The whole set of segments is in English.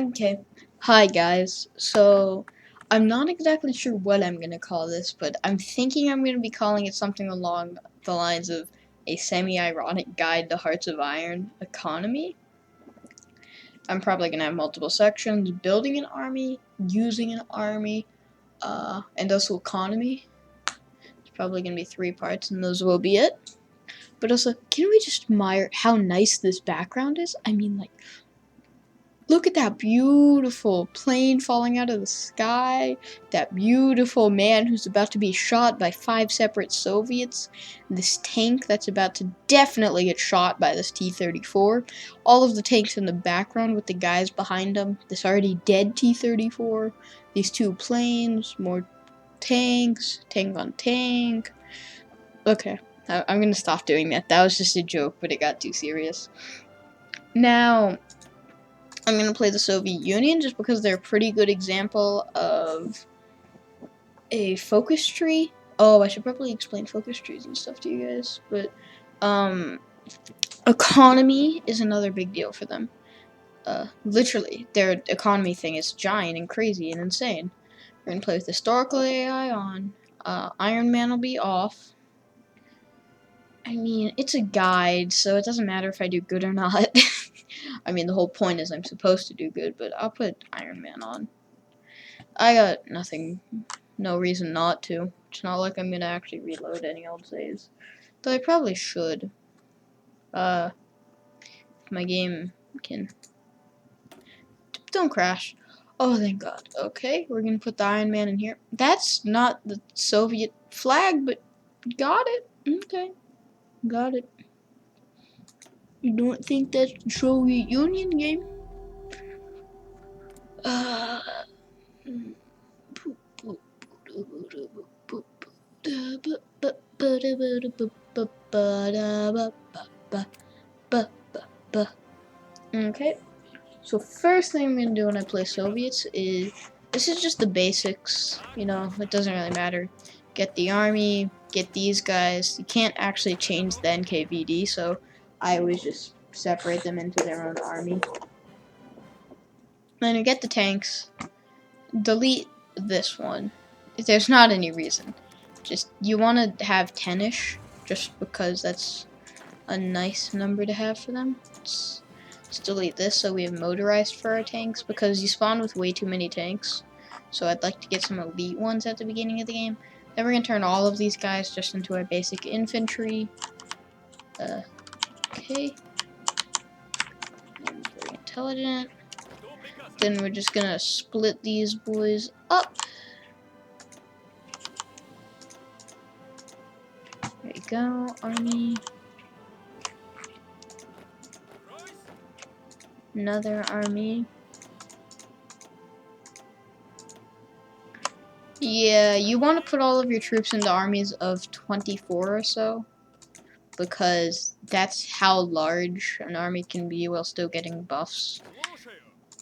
Okay. Hi guys. So I'm not exactly sure what I'm gonna call this, but I'm thinking I'm gonna be calling it something along the lines of a semi-ironic guide to Hearts of Iron economy. I'm probably gonna have multiple sections: building an army, using an army, and also economy. It's probably gonna be 3 parts, and those will be it. But also, can we just admire how nice this background is? I mean, like, look at that beautiful plane falling out of the sky. That beautiful man who's about to be shot by 5 separate Soviets. This tank that's about to definitely get shot by this T-34. All of the tanks in the background with the guys behind them. This already dead T-34. These 2 planes. More tanks. Tank on tank. Okay, I'm gonna stop doing that. That was just a joke, but it got too serious. Now, I'm going to play the Soviet Union just because they're a pretty good example of a focus tree. Oh, I should probably explain focus trees and stuff to you guys. But, economy is another big deal for them. Literally, their economy thing is giant and crazy and insane. We're going to play with historical AI on. Iron Man will be off. I mean, it's a guide, so it doesn't matter if I do good or not. I mean, the whole point is I'm supposed to do good, but I'll put Iron Man on. I got nothing, no reason not to. It's not like I'm gonna actually reload any old saves. Though I probably should. If my game can... Don't crash. Oh, thank God. Okay, we're gonna put the Iron Man in here. That's not the Soviet flag, but got it. Okay, got it. You don't think that's the Soviet Union game? Okay, so first thing I'm gonna do when I play Soviets is, this is just the basics, you know, it doesn't really matter. Get the army, get these guys. You can't actually change the NKVD, so I always just separate them into their own army. Then you get the tanks, delete this one. There's not any reason. Just, you want to have 10-ish, just because that's a nice number to have for them. Let's delete this so we have motorized for our tanks, because you spawn with way too many tanks. So I'd like to get some elite ones at the beginning of the game. Then we're going to turn all of these guys just into our basic infantry. Okay. And very intelligent. Then we're just going to split these boys up. There you go, army. Another army. Yeah, you want to put all of your troops into armies of 24 or so, because that's how large an army can be while still getting buffs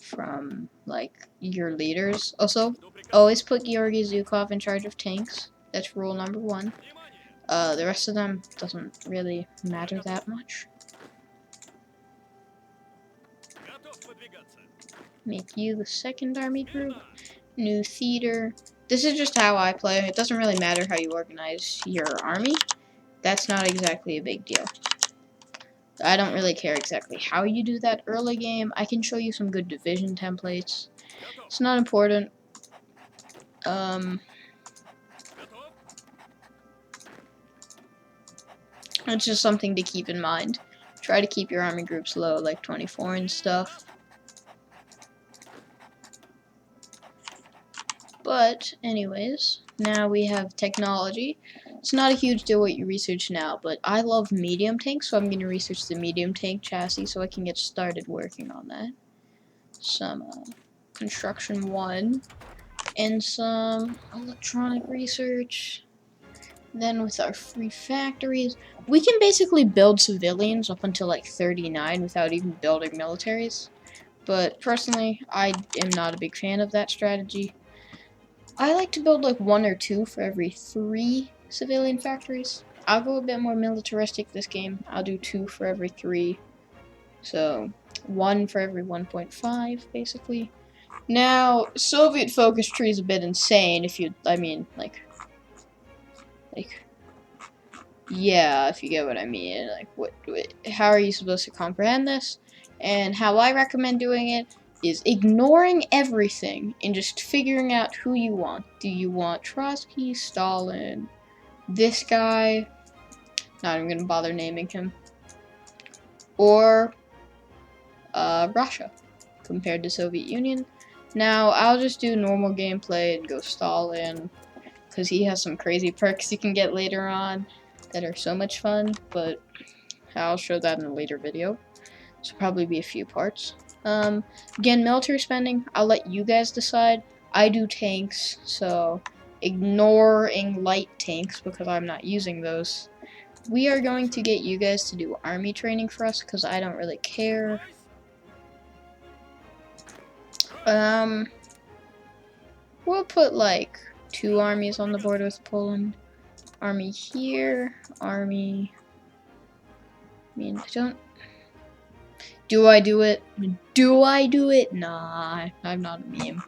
from, like, your leaders. Also, always put Georgy Zhukov in charge of tanks. That's rule number 1. The rest of them doesn't really matter that much. Make you the second army group. New theater. This is just how I play. It doesn't really matter how you organize your army. That's not exactly a big deal. I don't really care exactly how you do that early game. I can show you some good division templates. It's not important. It's just something to keep in mind. Try to keep your army groups low, like 24 and stuff. But anyways, now we have technology. It's not a huge deal what you research now, but I love medium tanks, so I'm going to research the medium tank chassis so I can get started working on that. Some construction 1 and some electronic research. Then with our free factories, we can basically build civilians up until like 39 without even building militaries. But personally, I am not a big fan of that strategy. I like to build like 1 or 2 for every 3 civilian factories. I'll go a bit more militaristic this game. I'll do 2 for every 3. So 1 for every 1.5, basically. Now, Soviet focus tree is a bit insane if you, I mean, like, yeah, if you get what I mean. Like, how are you supposed to comprehend this? And how I recommend doing it is ignoring everything and just figuring out who you want. Do you want Trotsky, Stalin, this guy? Not even gonna bother naming him. Or Russia, compared to Soviet Union. Now, I'll just do normal gameplay and go Stalin, because he has some crazy perks you can get later on that are so much fun, but I'll show that in a later video. So probably be a few parts. Again, military spending, I'll let you guys decide. I do tanks, so ignoring light tanks because I'm not using those. We are going to get you guys to do army training for us because I don't really care. We'll put like 2 armies on the border with Poland. Army here, army. I mean, I don't. Do I do it? Do I do it? Nah, I'm not a meme.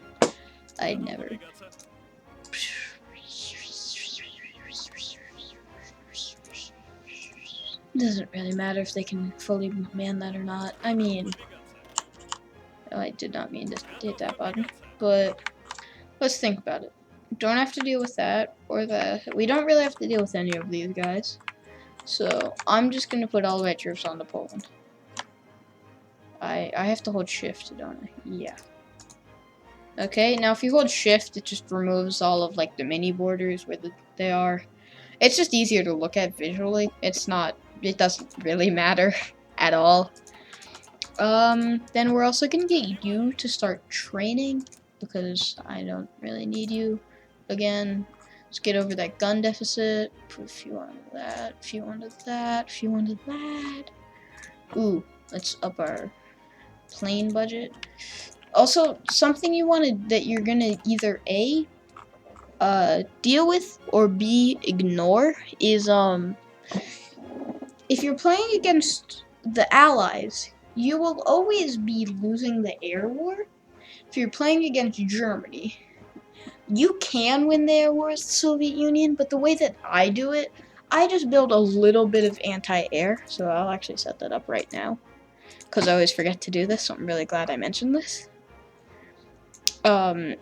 I'd never. Doesn't really matter if they can fully man that or not. I mean, oh, I did not mean to hit that button, but let's think about it. Don't have to deal with that or that. We don't really have to deal with any of these guys. So I'm just gonna put all my troops on to Poland. I have to hold shift, don't I? Yeah. Okay, now if you hold shift, it just removes all of like the mini borders where they are. It's just easier to look at visually. It doesn't really matter at all. Then we're also gonna get you to start training because I don't really need you. Again, let's get over that gun deficit. Put a few onto that, a few onto that, a few onto that. Ooh, let's up our plane budget. Also, something you wanted that you're gonna either A, deal with or B, ignore is if you're playing against the Allies, you will always be losing the air war. If you're playing against Germany, you can win the air war with the Soviet Union, but the way that I do it, I just build a little bit of anti-air, so I'll actually set that up right now, because I always forget to do this, so I'm really glad I mentioned this. You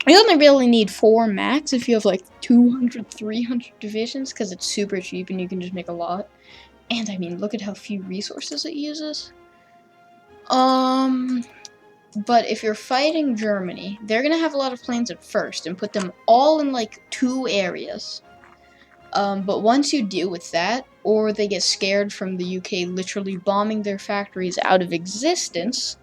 only really need 4 max if you have like 200, 300 divisions, because it's super cheap and you can just make a lot. And I mean, look at how few resources it uses. But if you're fighting Germany, they're gonna have a lot of planes at first and put them all in like 2 areas. But once you deal with that, or they get scared from the UK literally bombing their factories out of existence,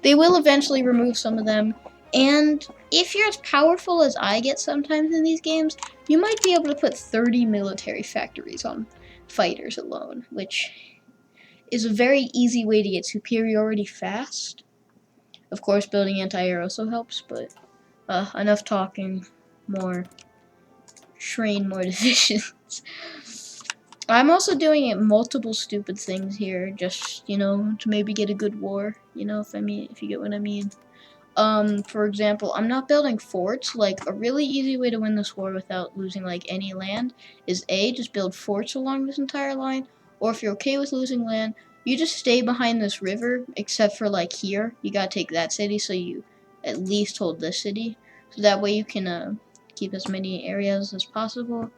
they will eventually remove some of them. And if you're as powerful as I get sometimes in these games, you might be able to put 30 military factories on fighters alone, which is a very easy way to get superiority fast. Of course, building anti-air also helps, but enough talking, more train more divisions. I'm also doing it multiple stupid things here, just, you know, to maybe get a good war, you know, if you get what I mean. For example, I'm not building forts. Like, a really easy way to win this war without losing, like, any land is A, just build forts along this entire line, or if you're okay with losing land, you just stay behind this river, except for, like, here. You gotta take that city, so you at least hold this city. So that way you can, keep as many areas as possible.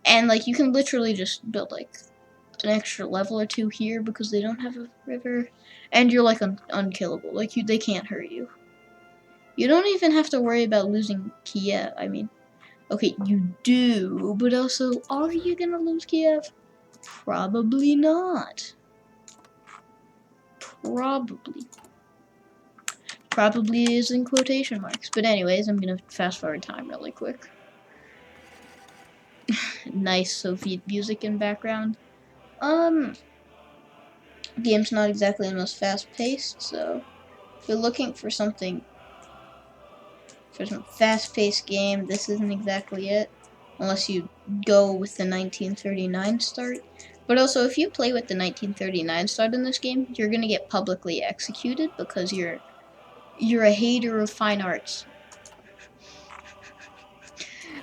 And, like, you can literally just build, like, an extra level or 2 here because they don't have a river. And you're, like, unkillable. Like, they can't hurt you. You don't even have to worry about losing Kiev. I mean, okay, you do, but also, are you gonna lose Kiev? Probably not. Probably. Probably is in quotation marks. But anyways, I'm gonna fast forward time really quick. Nice Soviet music in background. Game's not exactly the most fast-paced, so if you're looking for something, for some fast-paced game, this isn't exactly it. Unless you go with the 1939 start. But also, if you play with the 1939 start in this game, you're gonna get publicly executed because you're a hater of fine arts.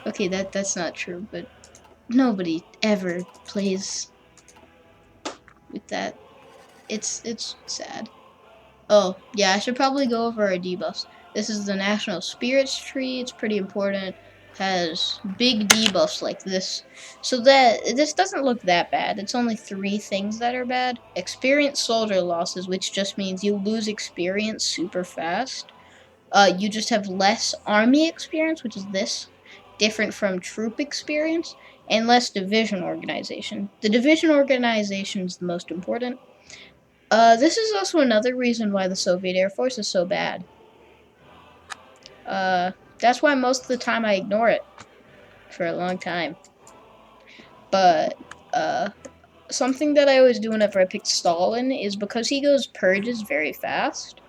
Okay, that's not true, but nobody ever plays with that. It's sad. Oh, yeah, I should probably go over our debuffs. This is the National Spirits tree. It's pretty important. Has big debuffs like this. So that this doesn't look that bad. It's only 3 things that are bad. Experience soldier losses, which just means you lose experience super fast. You just have less army experience, which is this. Different from troop experience. And less division organization. The division organization is the most important. This is also another reason why the Soviet Air Force is so bad. That's why most of the time I ignore it for a long time. But, something that I always do whenever I pick Stalin is because he goes purges very fast.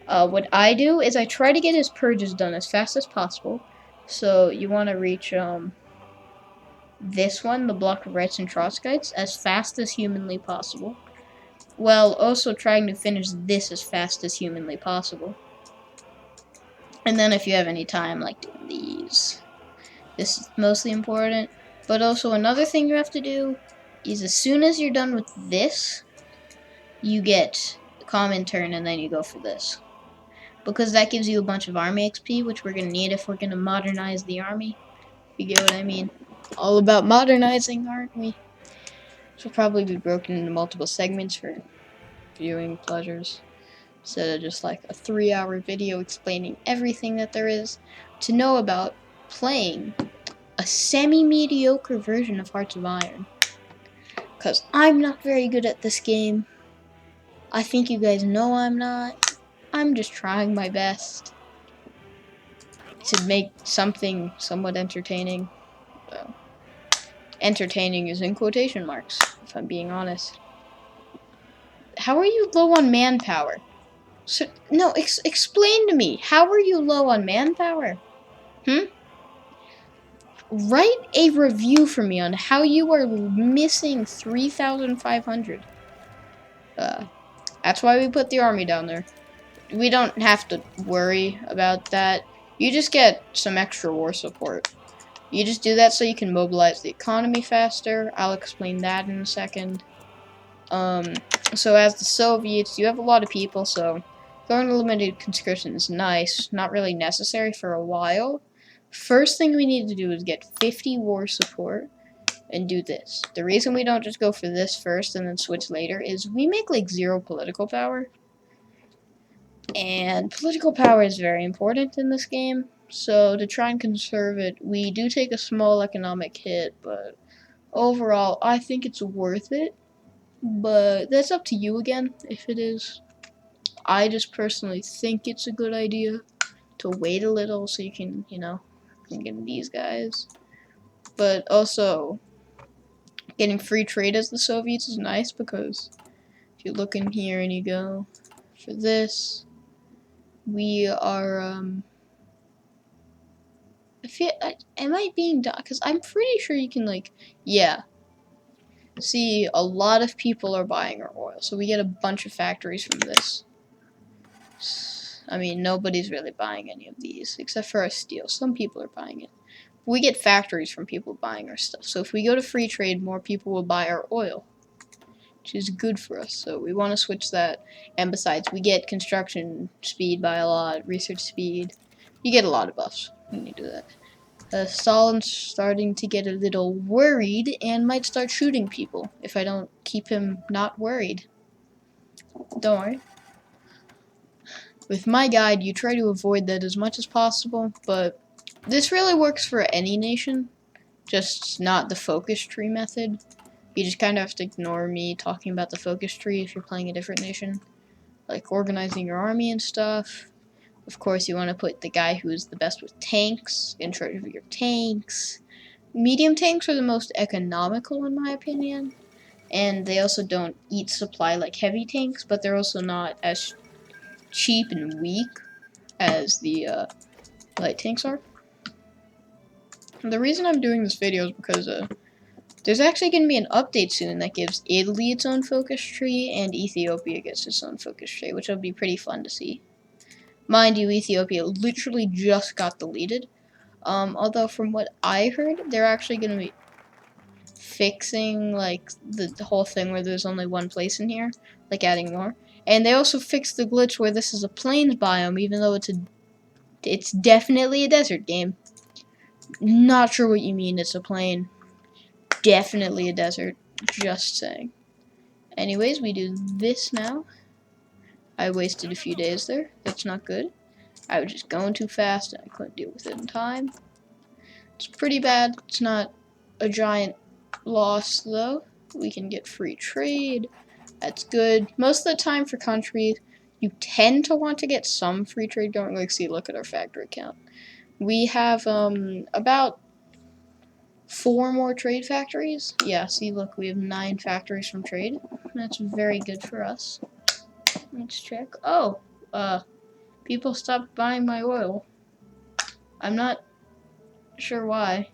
What I do is I try to get his purges done as fast as possible. So you want to reach, this one, the block of Reds and Trotskyites, as fast as humanly possible. While also trying to finish this as fast as humanly possible. And then if you have any time, like doing these. This is mostly important. But also another thing you have to do is as soon as you're done with this, you get common turn and then you go for this. Because that gives you a bunch of army XP, which we're going to need if we're going to modernize the army. You get what I mean? All about modernizing, aren't we? This will probably be broken into multiple segments for viewing pleasures. Instead of just like a 3-hour video explaining everything that there is to know about playing a semi-mediocre version of Hearts of Iron. Because I'm not very good at this game. I think you guys know I'm not. I'm just trying my best to make something somewhat entertaining. Well, entertaining is in quotation marks, if I'm being honest. How are you low on manpower? So, no, explain to me. How are you low on manpower? Write a review for me on how you are missing 3,500. That's why we put the army down there. We don't have to worry about that. You just get some extra war support. You just do that so you can mobilize the economy faster. I'll explain that in a second. So as the Soviets, you have a lot of people, so going to limited conscription is nice. Not really necessary for a while. First thing we need to do is get 50 war support and do this. The reason we don't just go for this first and then switch later is we make like 0 political power. And political power is very important in this game. So to try and conserve it, we do take a small economic hit, but overall, I think it's worth it. But that's up to you again, if it is. I just personally think it's a good idea to wait a little so you can, get these guys. But also, getting free trade as the Soviets is nice because if you look in here and you go for this, we are, am I being done? Because I'm pretty sure you can, yeah. See, a lot of people are buying our oil, so we get a bunch of factories from this. I mean, nobody's really buying any of these, except for our steel. Some people are buying it. We get factories from people buying our stuff. So if we go to free trade, more people will buy our oil, which is good for us. So we want to switch that. And besides, we get construction speed by a lot, research speed. You get a lot of buffs when you do that. Stalin's starting to get a little worried and might start shooting people if I don't keep him not worried. Don't worry. With my guide, you try to avoid that as much as possible, but this really works for any nation, just not the focus tree method. You just kind of have to ignore me talking about the focus tree if you're playing a different nation, like organizing your army and stuff. Of course, you want to put the guy who is the best with tanks in charge of your tanks. Medium tanks are the most economical in my opinion, and they also don't eat supply like heavy tanks, but they're also not as cheap and weak as the light tanks are. And the reason I'm doing this video is because There's actually going to be an update soon that gives Italy its own focus tree and Ethiopia gets its own focus tree, which will be pretty fun to see. Mind you, Ethiopia literally just got deleted. Although from what I heard, they're actually going to be fixing like the whole thing where there's only one place in here, like adding more. And they also fixed the glitch where this is a plains biome, even though it's definitely a desert game. Not sure what you mean it's a plain. Definitely a desert. Just saying. Anyways, we do this now. I wasted a few days there. That's not good. I was just going too fast and I couldn't deal with it in time. It's pretty bad. It's not a giant loss though. We can get free trade. That's good. Most of the time for countries, you tend to want to get some free trade going. Like, see, look at our factory count. We have about 4 more trade factories. Yeah, see, look, we have 9 factories from trade. That's very good for us. Let's check. Oh, people stopped buying my oil. I'm not sure why.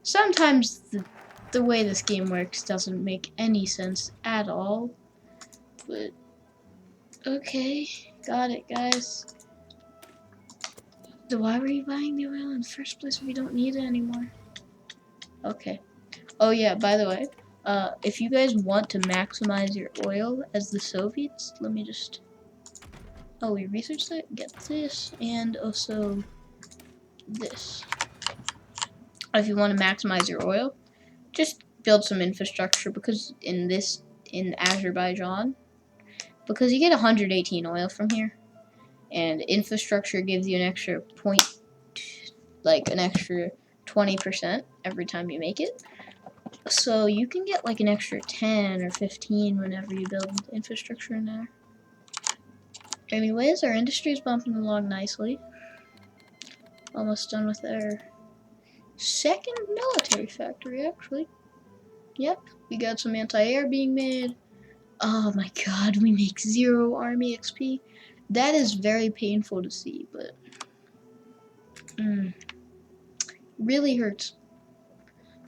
Sometimes the way this game works doesn't make any sense at all. But, okay. Got it, guys. Why were you buying the oil in the first place if you don't need it anymore? Okay. Oh yeah, by the way, if you guys want to maximize your oil as the Soviets, let me just... Oh, we researched that? Get this, and also this. If you want to maximize your oil, just build some infrastructure, because in Azerbaijan, because you get 118 oil from here, and infrastructure gives you an extra an extra 20% every time you make it. So you can get like an extra 10 or 15 whenever you build infrastructure in there. Anyways, our industry is bumping along nicely. Almost done with our second military factory, actually. Yep, we got some anti-air being made. Oh my god, we make 0 army XP. That is very painful to see, but... really hurts.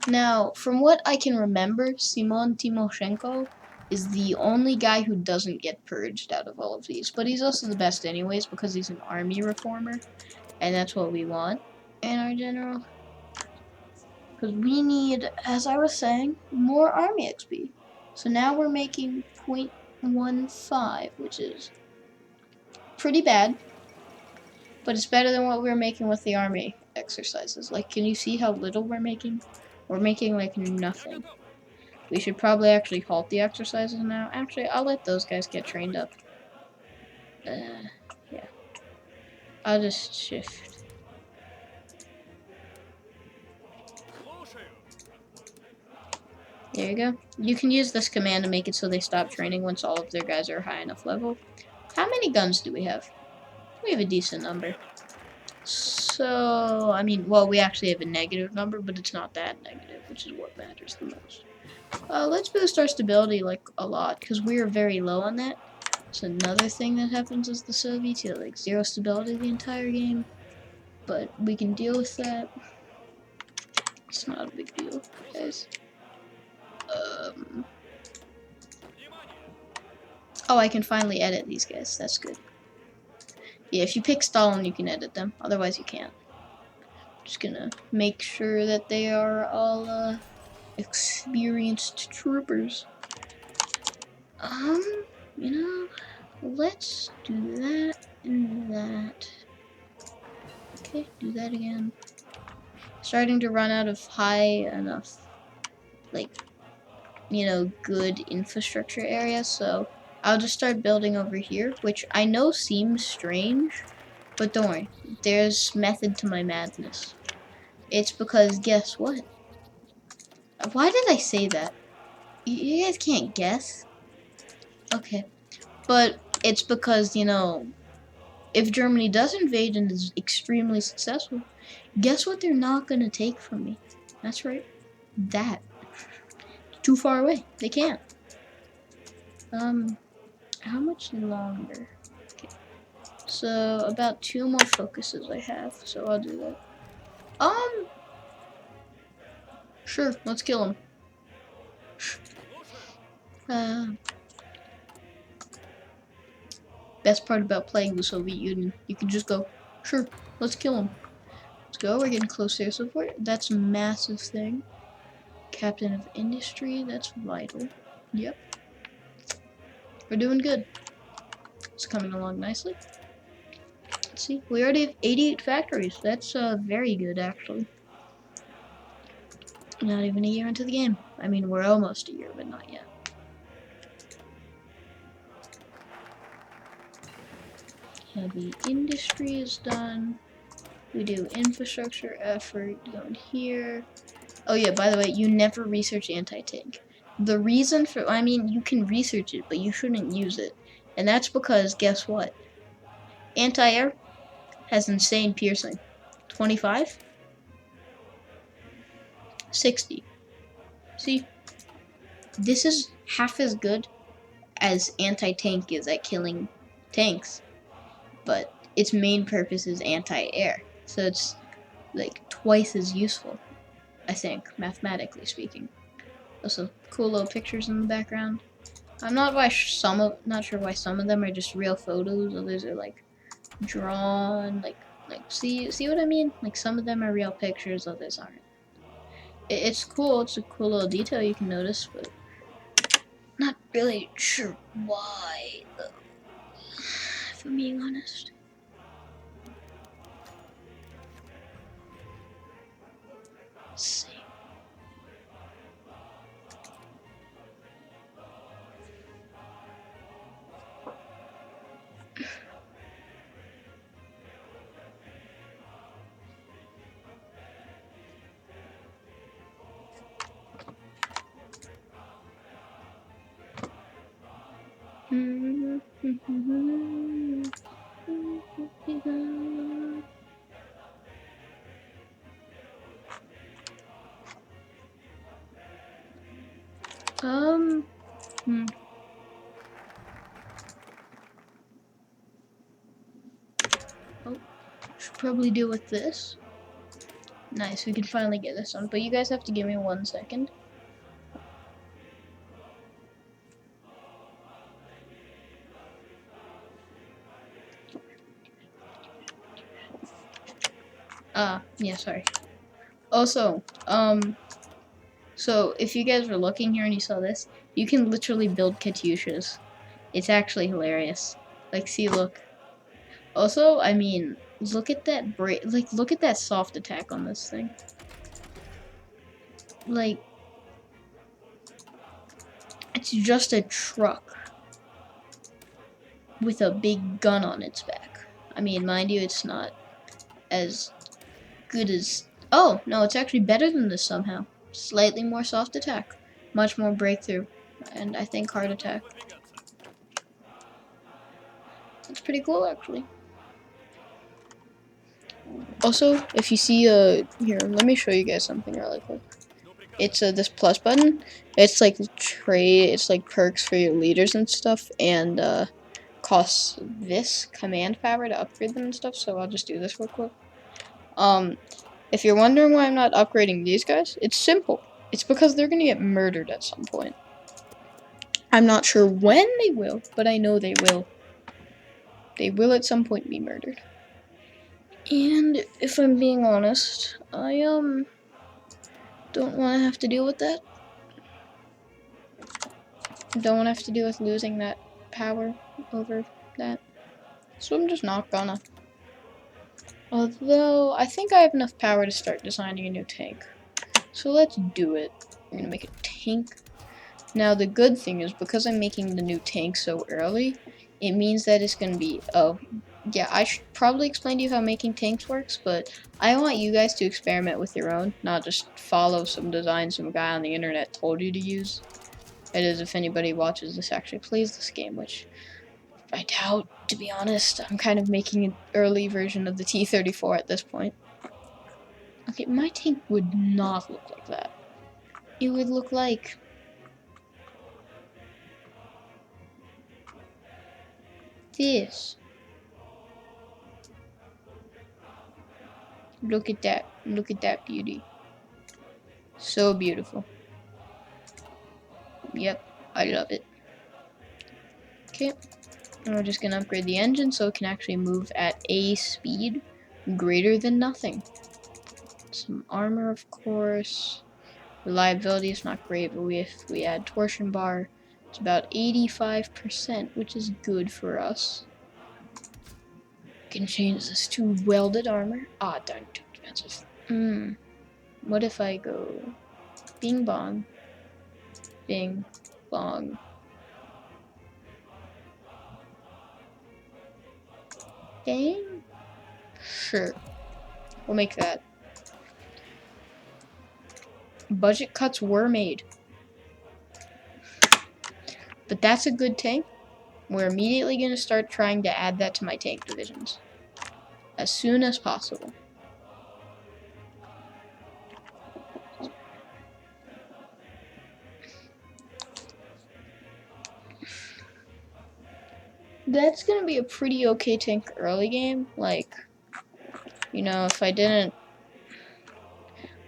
Now, from what I can remember, Simon Timoshenko is the only guy who doesn't get purged out of all of these. But he's also the best anyways, because he's an army reformer. And that's what we want in our general. Because we need, as I was saying, more army XP. So now we're making 0.15, which is pretty bad. But it's better than what we were making with the army exercises. Like, can you see how little we're making? We're making, like, nothing. We should probably actually halt the exercises now. Actually, I'll let those guys get trained up. Yeah. I'll just shift. There you go. You can use this command to make it so they stop training once all of their guys are high enough level. How many guns do we have? We have a decent number. So, I mean, well, we actually have a negative number, but it's not that negative, which is what matters the most. Let's boost our stability, like, a lot, because we are very low on that. So another thing that happens is the Soviets get, like, 0 stability the entire game. But we can deal with that. It's not a big deal, guys. Oh, I can finally edit these guys. That's good. Yeah, if you pick Stalin, you can edit them. Otherwise, you can't. Just gonna make sure that they are all experienced troopers. You know, let's do that and that. Okay, do that again. Starting to run out of high enough, like, you know, good infrastructure areas, so I'll just start building over here, which I know seems strange, but don't worry, there's method to my madness. It's because, guess what? Why did I say that? You guys can't guess? Okay. But it's because, you know, if Germany does invade and is extremely successful, guess what they're not going to take from me? That's right. That. Too far away. They can't. How much longer? Okay. So, about 2 more focuses I have, so I'll do that. Sure, let's kill him. Best part about playing the Soviet Union, you can just go, sure, let's kill him. Let's go, we're getting close to air support. That's a massive thing. Captain of Industry, that's vital. Yep. We're doing good. It's coming along nicely. Let's see, we already have 88 factories. That's very good, actually. Not even a year into the game. I mean, we're almost a year, but not yet. Heavy industry is done. We do infrastructure effort going here. Oh yeah, by the way, you never research anti-tank. The reason for, I mean, you can research it, but you shouldn't use it. And that's because, guess what? AntiAir has insane piercing. 25? 60. See, this is half as good as anti-tank is at killing tanks, but its main purpose is anti-air. So it's like twice as useful, I think, mathematically speaking. Also, cool little pictures in the background. I'm not not sure why some of them are just real photos. Others are like drawn. See what I mean? Like some of them are real pictures, others aren't. It's cool. It's a cool little detail you can notice, but not really sure why, though, if I'm being honest. Let's see. Hmm. Oh, should probably deal with this. Nice, we can finally get this on. But you guys have to give me 1 second. Yeah, sorry. Also, so if you guys were looking here and you saw this, you can literally build Katyushas. It's actually hilarious. Like, see, look. Also, I mean, look at that look at that soft attack on this thing. Like, it's just a truck with a big gun on its back. I mean, mind you, it's not as good as... Oh, no, it's actually better than this somehow. Slightly more soft attack. Much more breakthrough. And I think hard attack. It's pretty cool, actually. Also, if you see, here, let me show you guys something really quick. It's this plus button. It's like it's like perks for your leaders and stuff, and costs this command power to upgrade them and stuff. So I'll just do this real quick. If you're wondering why I'm not upgrading these guys, it's simple. It's because they're gonna get murdered at some point. I'm not sure when they will, but I know they will. They will at some point be murdered. And if I'm being honest, I don't want to have to deal with that. Don't want to have to deal with losing that power over that. So I'm just not gonna. Although, I think I have enough power to start designing a new tank. So let's do it. We're gonna make a tank. Now the good thing is, because I'm making the new tank so early, it means that it's gonna be, oh, yeah, I should probably explain to you how making tanks works, but I want you guys to experiment with your own, not just follow some design some guy on the internet told you to use. It is if anybody watches this actually plays this game, which I doubt, to be honest. I'm kind of making an early version of the T-34 at this point. Okay, my tank would not look like that. It would look like this. Look at that. Look at that beauty. So beautiful. Yep, I love it. Okay, and we're just gonna upgrade the engine so it can actually move at a speed greater than nothing. Some armor, of course. Reliability is not great, but if we add torsion bar, it's about 85%, which is good for us. Can change this to welded armor. Ah, darn, too expensive. What if I go bing bong, bing bong, bang? Sure, we'll make that. Budget cuts were made. But that's a good tank. We're immediately going to start trying to add that to my tank divisions. As soon as possible. That's going to be a pretty okay tank early game. Like, you know, if I didn't...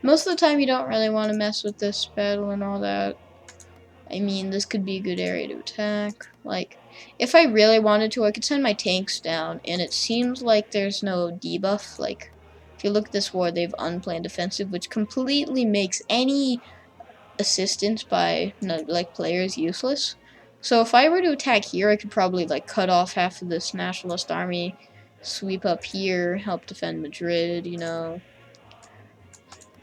Most of the time you don't really want to mess with this battle and all that. I mean, this could be a good area to attack. Like, if I really wanted to, I could send my tanks down, and it seems like there's no debuff. Like, if you look at this war, they have unplanned defensive, which completely makes any assistance by, like, players useless. So if I were to attack here, I could probably, like, cut off half of this nationalist army, sweep up here, help defend Madrid, you know.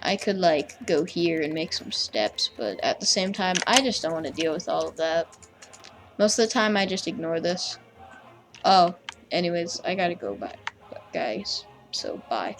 I could, like, go here and make some steps, but at the same time, I just don't want to deal with all of that. Most of the time, I just ignore this. Oh, anyways, I gotta go back, guys. So, bye.